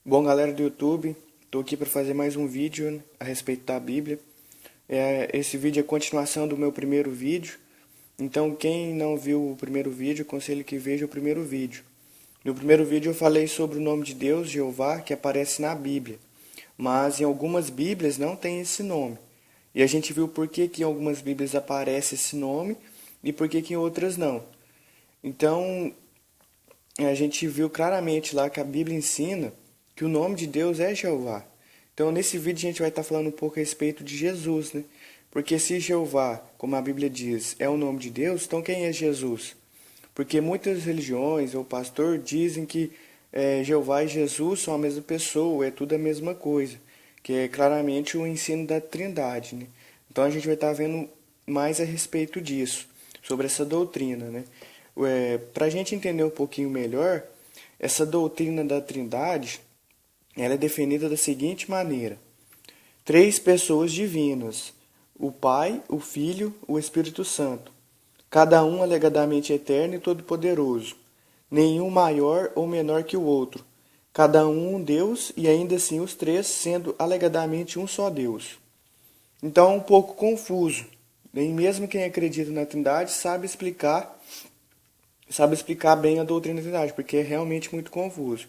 Bom, galera do YouTube, estou aqui para fazer mais um vídeo, né, a respeito da Bíblia. Esse vídeo é a continuação do meu primeiro vídeo, então quem não viu o primeiro vídeo, aconselho que veja o primeiro vídeo. No primeiro vídeo eu falei sobre o nome de Deus, Jeová, que aparece na Bíblia, mas em algumas Bíblias não tem esse nome. E a gente viu por que em algumas Bíblias aparece esse nome e por que em outras não. Então, a gente viu claramente lá que a Bíblia ensina que o nome de Deus é Jeová. Então, nesse vídeo a gente vai estar falando um pouco a respeito de Jesus, né? Porque se Jeová, como a Bíblia diz, é o nome de Deus, então quem é Jesus? Porque muitas religiões ou pastor dizem que Jeová e Jesus são a mesma pessoa, é tudo a mesma coisa, que é claramente o ensino da Trindade, né? Então a gente vai estar vendo mais a respeito disso, sobre essa doutrina, né? Para a gente entender um pouquinho melhor, essa doutrina da Trindade, ela é definida da seguinte maneira: três pessoas divinas, o Pai, o Filho, o Espírito Santo, cada um alegadamente eterno e todo-poderoso, nenhum maior ou menor que o outro, cada um Deus e ainda assim os três sendo alegadamente um só Deus. Então é um pouco confuso, nem mesmo quem acredita na Trindade sabe explicar bem a doutrina da Trindade, porque é realmente muito confuso.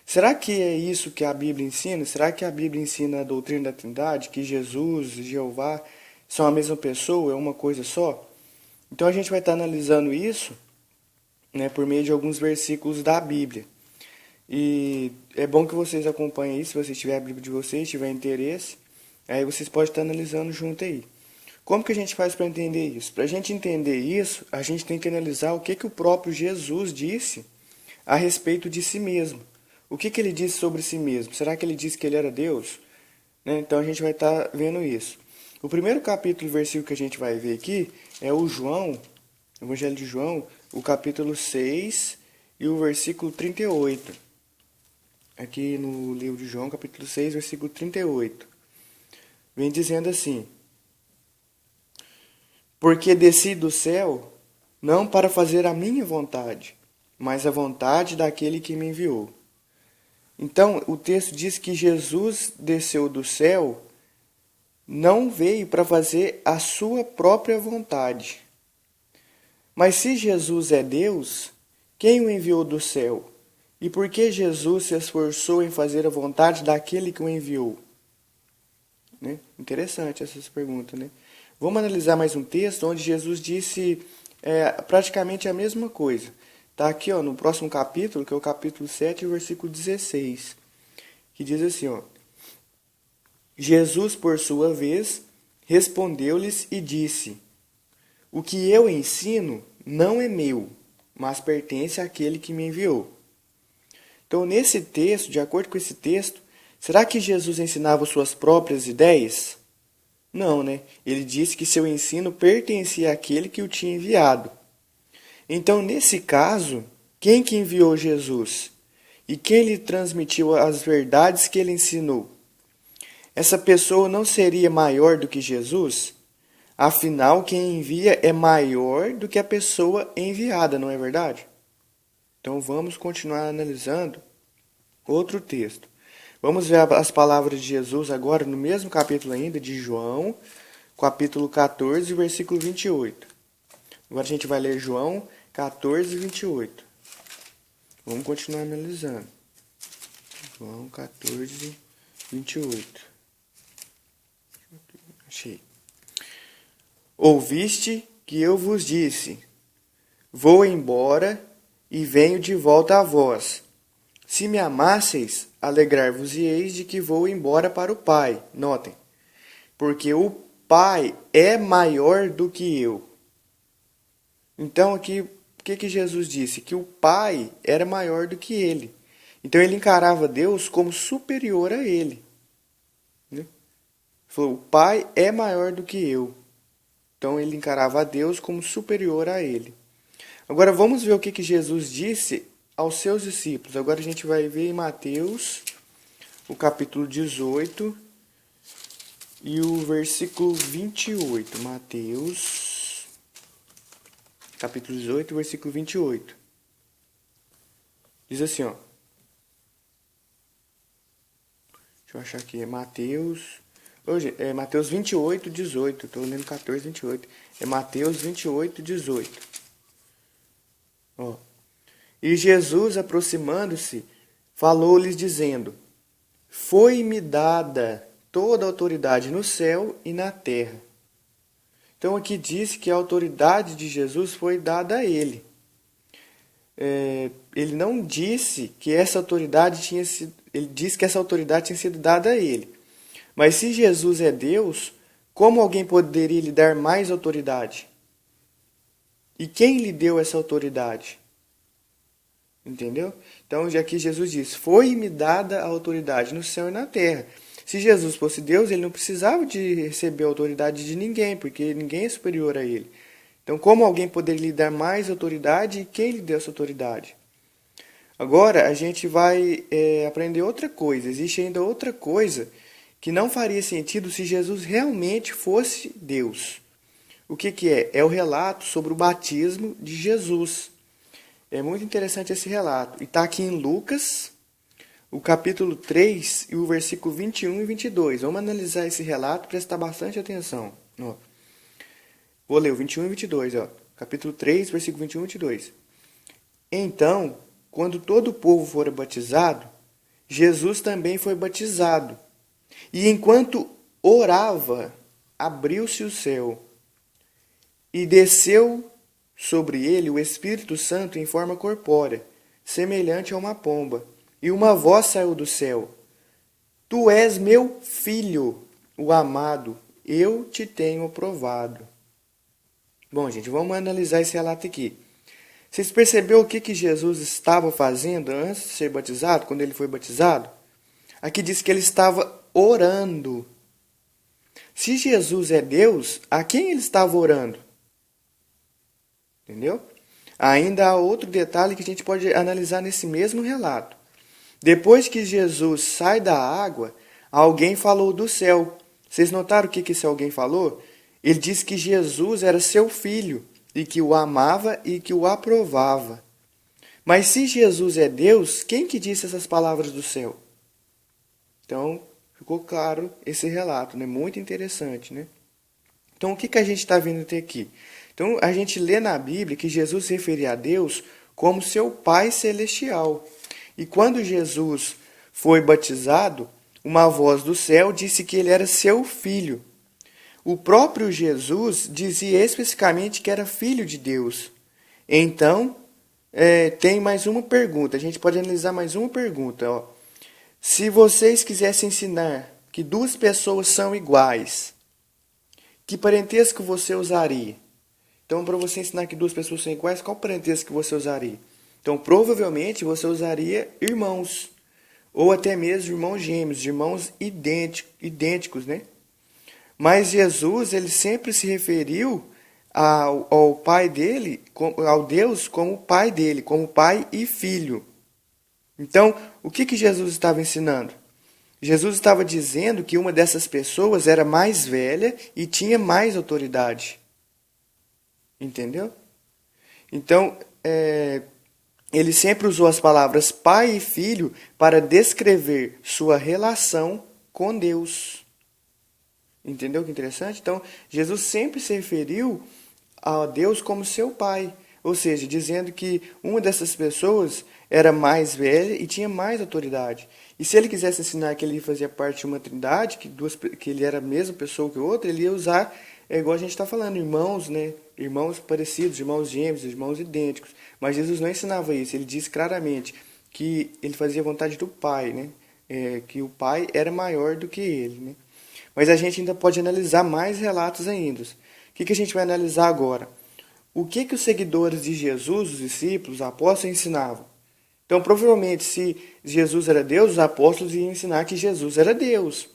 Será que é isso que a Bíblia ensina? Será que a Bíblia ensina a doutrina da Trindade, que Jesus e Jeová são a mesma pessoa, é uma coisa só? Então a gente vai estar analisando isso, né, por meio de alguns versículos da Bíblia. E é bom que vocês acompanhem isso, se vocês tiverem a Bíblia de vocês, tiver interesse, aí vocês podem estar analisando junto aí. Como que a gente faz para entender isso? Para a gente entender isso, a gente tem que analisar o que o próprio Jesus disse a respeito de si mesmo. O que ele disse sobre si mesmo? Será que ele disse que ele era Deus? Né? Então a gente vai estar vendo isso. O primeiro capítulo, versículo que a gente vai ver aqui é o Evangelho de João, o capítulo 6 e o versículo 38. Aqui no livro de João, capítulo 6, versículo 38. Vem dizendo assim: Porque desci do céu, não para fazer a minha vontade, mas a vontade daquele que me enviou. Então, o texto diz que Jesus desceu do céu, não veio para fazer a sua própria vontade. Mas se Jesus é Deus, quem o enviou do céu? E por que Jesus se esforçou em fazer a vontade daquele que o enviou? Né? Interessante essas perguntas, né? Vamos analisar mais um texto onde Jesus disse praticamente a mesma coisa. Está aqui no próximo capítulo, que é o capítulo 7, versículo 16, que diz assim, Jesus, por sua vez, respondeu-lhes e disse: O que eu ensino não é meu, mas pertence àquele que me enviou. Então, nesse texto, de acordo com esse texto, será que Jesus ensinava suas próprias ideias? Não, né? Ele disse que seu ensino pertencia àquele que o tinha enviado. Então, nesse caso, quem que enviou Jesus? E quem lhe transmitiu as verdades que ele ensinou? Essa pessoa não seria maior do que Jesus? Afinal, quem envia é maior do que a pessoa enviada, não é verdade? Então vamos continuar analisando outro texto. Vamos ver as palavras de Jesus agora no mesmo capítulo ainda de João, capítulo 14, versículo 28. Agora a gente vai ler João 14, 28. Vamos continuar analisando. João 14, 28. Achei. Ouviste que eu vos disse: Vou embora e venho de volta a vós. Se me amasseis, alegrar-vos-eis de que vou embora para o Pai. Notem. Porque o Pai é maior do que eu. Então aqui, o que Jesus disse? Que o Pai era maior do que ele. Então ele encarava Deus como superior a ele. Né? Falou, o Pai é maior do que eu. Então ele encarava a Deus como superior a ele. Agora vamos ver o que Jesus disse aos seus discípulos. Agora a gente vai ver em Mateus, o capítulo 18 e o versículo 28. Mateus, capítulo 18, versículo 28. Diz assim, Deixa eu achar aqui. É Mateus. Hoje é Mateus 28, 18. Estou lendo 14, 28. É Mateus 28, 18. Ó. E Jesus, aproximando-se, falou-lhes dizendo: Foi-me dada toda a autoridade no céu e na terra. Então aqui diz que a autoridade de Jesus foi dada a ele. Ele não disse que essa autoridade tinha sido. Ele disse que essa autoridade tinha sido dada a ele. Mas se Jesus é Deus, como alguém poderia lhe dar mais autoridade? E quem lhe deu essa autoridade? Entendeu? Então, já que Jesus diz, foi-me dada a autoridade no céu e na terra. Se Jesus fosse Deus, ele não precisava de receber a autoridade de ninguém, porque ninguém é superior a ele. Então, como alguém poderia lhe dar mais autoridade e quem lhe deu essa autoridade? Agora, a gente vai aprender outra coisa. Existe ainda outra coisa que não faria sentido se Jesus realmente fosse Deus. O que é? É o relato sobre o batismo de Jesus. É muito interessante esse relato. E está aqui em Lucas, o capítulo 3 e o versículo 21 e 22. Vamos analisar esse relato e prestar bastante atenção. Ó. Vou ler o 21 e 22. Ó. Capítulo 3, versículo 21 e 22. Então, quando todo o povo fora batizado, Jesus também foi batizado. E enquanto orava, abriu-se o céu e desceu sobre ele o Espírito Santo em forma corpórea, semelhante a uma pomba. E uma voz saiu do céu: Tu és meu filho, o amado, eu te tenho aprovado. Bom, gente, vamos analisar esse relato aqui. Vocês perceberam o que Jesus estava fazendo antes de ser batizado, quando ele foi batizado? Aqui diz que ele estava orando. Se Jesus é Deus, a quem ele estava orando? Entendeu? Ainda há outro detalhe que a gente pode analisar nesse mesmo relato. Depois que Jesus sai da água, alguém falou do céu. Vocês notaram o que esse alguém falou? Ele disse que Jesus era seu filho e que o amava e que o aprovava. Mas se Jesus é Deus, quem que disse essas palavras do céu? Então, ficou claro esse relato, né? Muito interessante, né? Então, o que a gente está vendo até aqui? Então, a gente lê na Bíblia que Jesus se referia a Deus como seu Pai Celestial. E quando Jesus foi batizado, uma voz do céu disse que ele era seu filho. O próprio Jesus dizia especificamente que era filho de Deus. Então, tem mais uma pergunta. A gente pode analisar mais uma pergunta. Ó. Se vocês quisessem ensinar que duas pessoas são iguais, que parentesco você usaria? Então, para você ensinar que duas pessoas são iguais, qual parentesco que você usaria? Então, provavelmente, você usaria irmãos. Ou até mesmo irmãos gêmeos, irmãos idênticos, né? Mas Jesus, ele sempre se referiu ao pai dele, ao Deus, como pai dele, como pai e filho. Então, o que Jesus estava ensinando? Jesus estava dizendo que uma dessas pessoas era mais velha e tinha mais autoridade. Entendeu? Então, ele sempre usou as palavras pai e filho para descrever sua relação com Deus. Entendeu que interessante? Então, Jesus sempre se referiu a Deus como seu pai. Ou seja, dizendo que uma dessas pessoas era mais velha e tinha mais autoridade. E se ele quisesse ensinar que ele fazia parte de uma trindade, que ele era a mesma pessoa que o outro, ele ia usar, igual a gente está falando, irmãos, né? Irmãos parecidos, irmãos gêmeos, irmãos idênticos. Mas Jesus não ensinava isso. Ele disse claramente que ele fazia vontade do Pai, né? Que o Pai era maior do que ele, né? Mas a gente ainda pode analisar mais relatos ainda. O que a gente vai analisar agora? O que os seguidores de Jesus, os discípulos, os apóstolos, ensinavam? Então, provavelmente, se Jesus era Deus, os apóstolos iam ensinar que Jesus era Deus,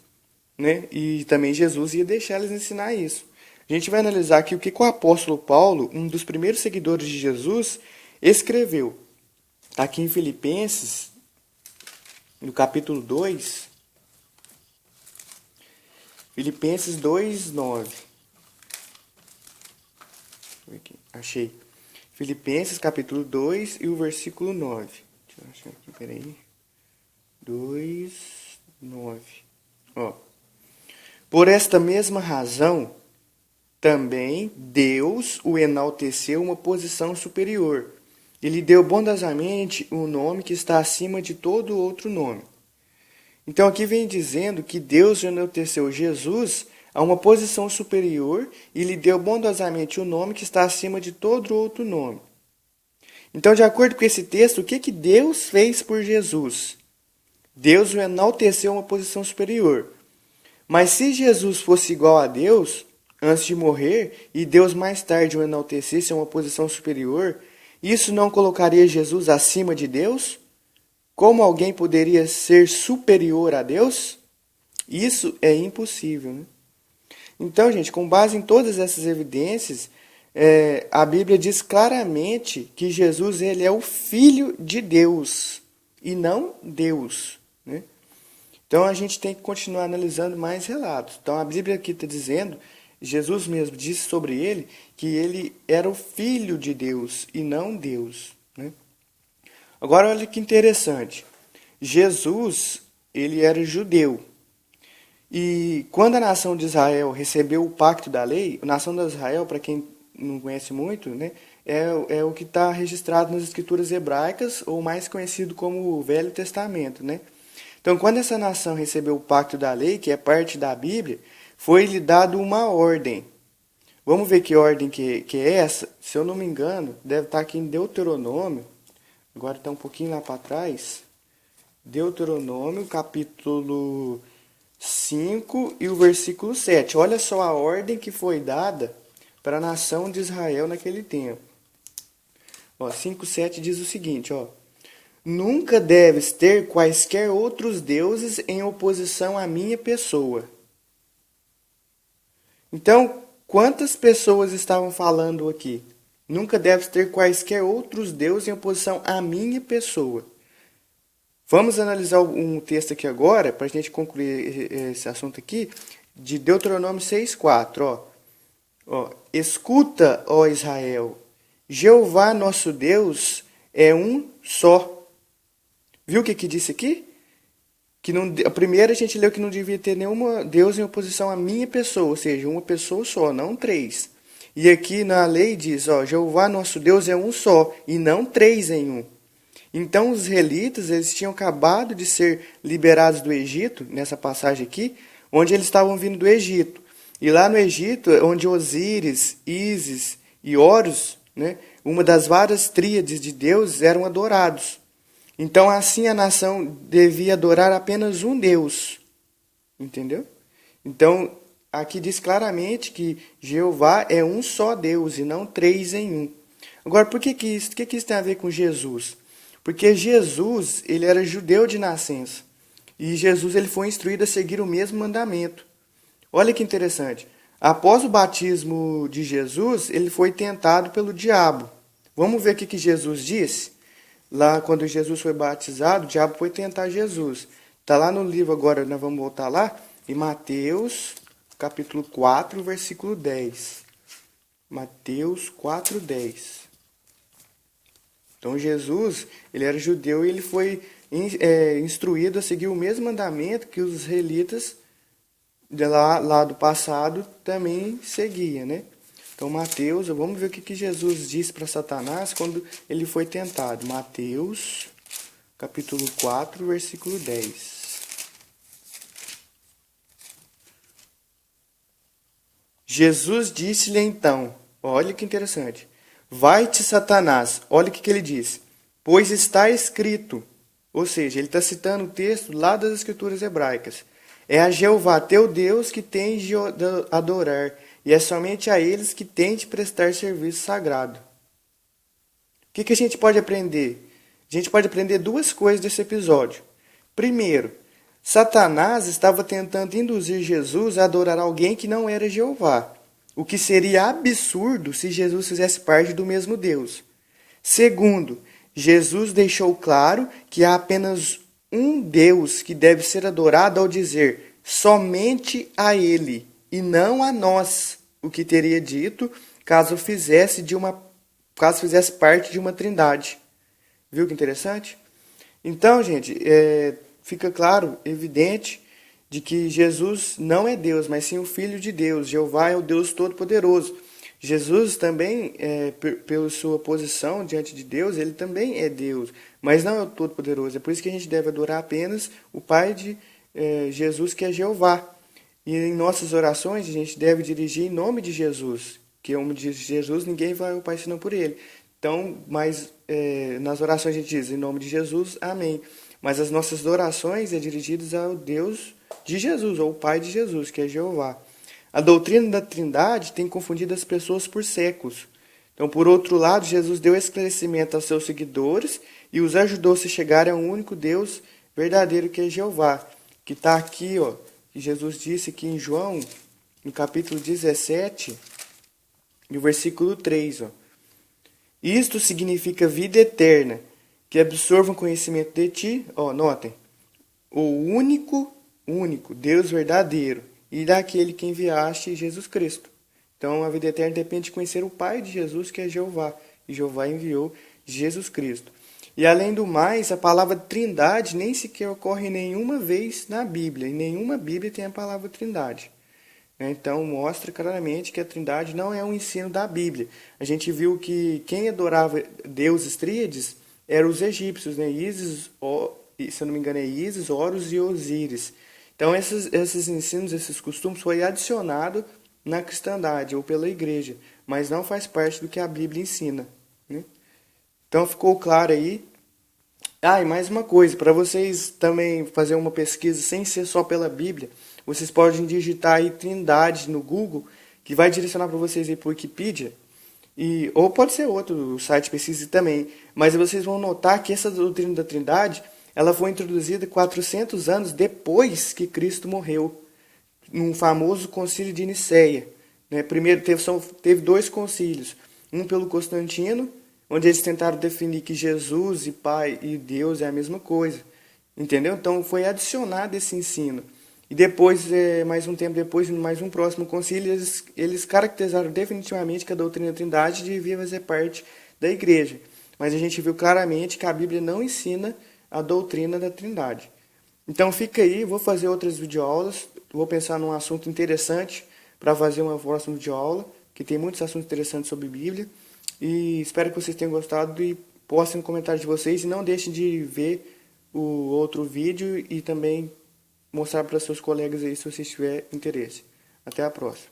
né? E também Jesus ia deixar eles ensinar isso. A gente vai analisar aqui o que o apóstolo Paulo, um dos primeiros seguidores de Jesus, escreveu. Aqui em Filipenses, no capítulo 2, Filipenses 2, 9. Achei. Filipenses capítulo 2 e o versículo 9. Deixa eu achar aqui, peraí. 2, 9. Ó. Por esta mesma razão, também Deus o enalteceu uma posição superior. Ele deu bondosamente um nome que está acima de todo outro nome. Então aqui vem dizendo que Deus enalteceu Jesus a uma posição superior e lhe deu bondosamente o nome que está acima de todo outro nome. Então, de acordo com esse texto, o que Deus fez por Jesus? Deus o enalteceu a uma posição superior. Mas se Jesus fosse igual a Deus, antes de morrer, e Deus mais tarde o enaltecesse a uma posição superior, isso não colocaria Jesus acima de Deus? Como alguém poderia ser superior a Deus? Isso é impossível, né? Então, gente, com base em todas essas evidências, a Bíblia diz claramente que Jesus ele é o Filho de Deus e não Deus, né? Então a gente tem que continuar analisando mais relatos. Então a Bíblia aqui está dizendo, Jesus mesmo disse sobre ele, que ele era o Filho de Deus e não Deus, né? Agora olha que interessante. Jesus, ele era judeu. E quando a nação de Israel recebeu o pacto da lei, a nação de Israel, para quem não conhece muito, né, é o que está registrado nas escrituras hebraicas, ou mais conhecido como o Velho Testamento, né? Então, quando essa nação recebeu o pacto da lei, que é parte da Bíblia, foi-lhe dado uma ordem. Vamos ver que ordem que é essa? Se eu não me engano, deve estar aqui em Deuteronômio. Agora está um pouquinho lá para trás. Deuteronômio, capítulo 5 e o versículo 7. Olha só a ordem que foi dada para a nação de Israel naquele tempo. 5:7 diz o seguinte, nunca deves ter quaisquer outros deuses em oposição à minha pessoa. Então, quantas pessoas estavam falando aqui? Nunca deves ter quaisquer outros deuses em oposição à minha pessoa. Vamos analisar um texto aqui agora, para a gente concluir esse assunto aqui, de Deuteronômio 6:4. Escuta, ó Israel, Jeová nosso Deus é um só. Viu o que disse aqui? Que não, a primeira a gente leu que não devia ter nenhuma Deus em oposição à minha pessoa, ou seja, uma pessoa só, não três. E aqui na lei diz, Jeová nosso Deus é um só, e não três em um. Então os israelitas, eles tinham acabado de ser liberados do Egito, nessa passagem aqui, onde eles estavam vindo do Egito. E lá no Egito, onde Osíris, Ísis e Horus, né, uma das várias tríades de deuses, eram adorados. Então assim a nação devia adorar apenas um Deus. Entendeu? Então aqui diz claramente que Jeová é um só Deus e não três em um. Agora, por que isso tem a ver com Jesus? Porque Jesus, ele era judeu de nascença. E Jesus ele foi instruído a seguir o mesmo mandamento. Olha que interessante. Após o batismo de Jesus, ele foi tentado pelo diabo. Vamos ver o que Jesus disse? Lá, quando Jesus foi batizado, o diabo foi tentar Jesus. Está lá no livro agora, nós vamos voltar lá, em Mateus, capítulo 4, versículo 10. Mateus 4, 10. Então Jesus, ele era judeu e ele foi instruído a seguir o mesmo mandamento que os israelitas lá do passado também seguiam, né? Então Mateus, vamos ver o que Jesus disse para Satanás quando ele foi tentado. Mateus, capítulo 4, versículo 10. Jesus disse-lhe então, olha que interessante, vai-te, Satanás. Olha o que ele diz. Pois está escrito. Ou seja, ele está citando o texto lá das escrituras hebraicas. É a Jeová teu Deus que tens de adorar. E é somente a eles que tens de prestar serviço sagrado. O que a gente pode aprender? A gente pode aprender duas coisas desse episódio. Primeiro, Satanás estava tentando induzir Jesus a adorar alguém que não era Jeová. O que seria absurdo se Jesus fizesse parte do mesmo Deus. Segundo, Jesus deixou claro que há apenas um Deus que deve ser adorado ao dizer somente a Ele e não a nós, o que teria dito caso fizesse parte de uma trindade. Viu que interessante? Então, gente, fica claro, evidente, de que Jesus não é Deus, mas sim o Filho de Deus. Jeová é o Deus Todo-Poderoso. Jesus também, pela sua posição diante de Deus, ele também é Deus, mas não é o Todo-Poderoso. É por isso que a gente deve adorar apenas o Pai de Jesus, que é Jeová. E em nossas orações, a gente deve dirigir em nome de Jesus, que em nome de Jesus ninguém vai ao Pai senão por ele. Então, mas nas orações a gente diz em nome de Jesus, amém. Mas as nossas orações é dirigidas ao Deus de Jesus, ou Pai de Jesus, que é Jeová. A doutrina da Trindade tem confundido as pessoas por séculos. Então, por outro lado, Jesus deu esclarecimento aos seus seguidores e os ajudou a se chegarem a um único Deus verdadeiro, que é Jeová. Que está aqui, ó, que Jesus disse aqui em João, no capítulo 17, no versículo 3. Ó. Isto significa vida eterna, que absorvam conhecimento de ti, ó, notem, o único Deus verdadeiro, e daquele que enviaste, Jesus Cristo. Então, a vida eterna depende de conhecer o Pai de Jesus, que é Jeová. E Jeová enviou Jesus Cristo. E, além do mais, a palavra trindade nem sequer ocorre nenhuma vez na Bíblia. Em nenhuma Bíblia tem a palavra trindade. Então, mostra claramente que a trindade não é um ensino da Bíblia. A gente viu que quem adorava deuses tríades eram os egípcios, né? Ísis, se eu não me engano é Ísis, Horus e Osíris. Então, esses ensinos, esses costumes, foi adicionado na cristandade ou pela igreja, mas não faz parte do que a Bíblia ensina. Né? Então, ficou claro aí. E mais uma coisa, para vocês também fazer uma pesquisa sem ser só pela Bíblia, vocês podem digitar aí Trindade no Google, que vai direcionar para vocês aí para o Wikipedia, ou pode ser outro site de pesquisa também, mas vocês vão notar que essa doutrina da Trindade, ela foi introduzida 400 anos depois que Cristo morreu, num famoso concílio de Nicéia. Né? Primeiro teve 2 concílios, um pelo Constantino, onde eles tentaram definir que Jesus e Pai e Deus é a mesma coisa. Entendeu? Então foi adicionado esse ensino. E depois, mais um tempo depois, mais um próximo concílio, eles caracterizaram definitivamente que a doutrina da Trindade devia fazer parte da igreja. Mas a gente viu claramente que a Bíblia não ensina a doutrina da Trindade. Então fica aí, vou fazer outras videoaulas, vou pensar num assunto interessante para fazer uma próxima videoaula, que tem muitos assuntos interessantes sobre Bíblia. E espero que vocês tenham gostado e postem no comentário de vocês. E não deixem de ver o outro vídeo e também mostrar para seus colegas aí se vocês tiverem interesse. Até a próxima.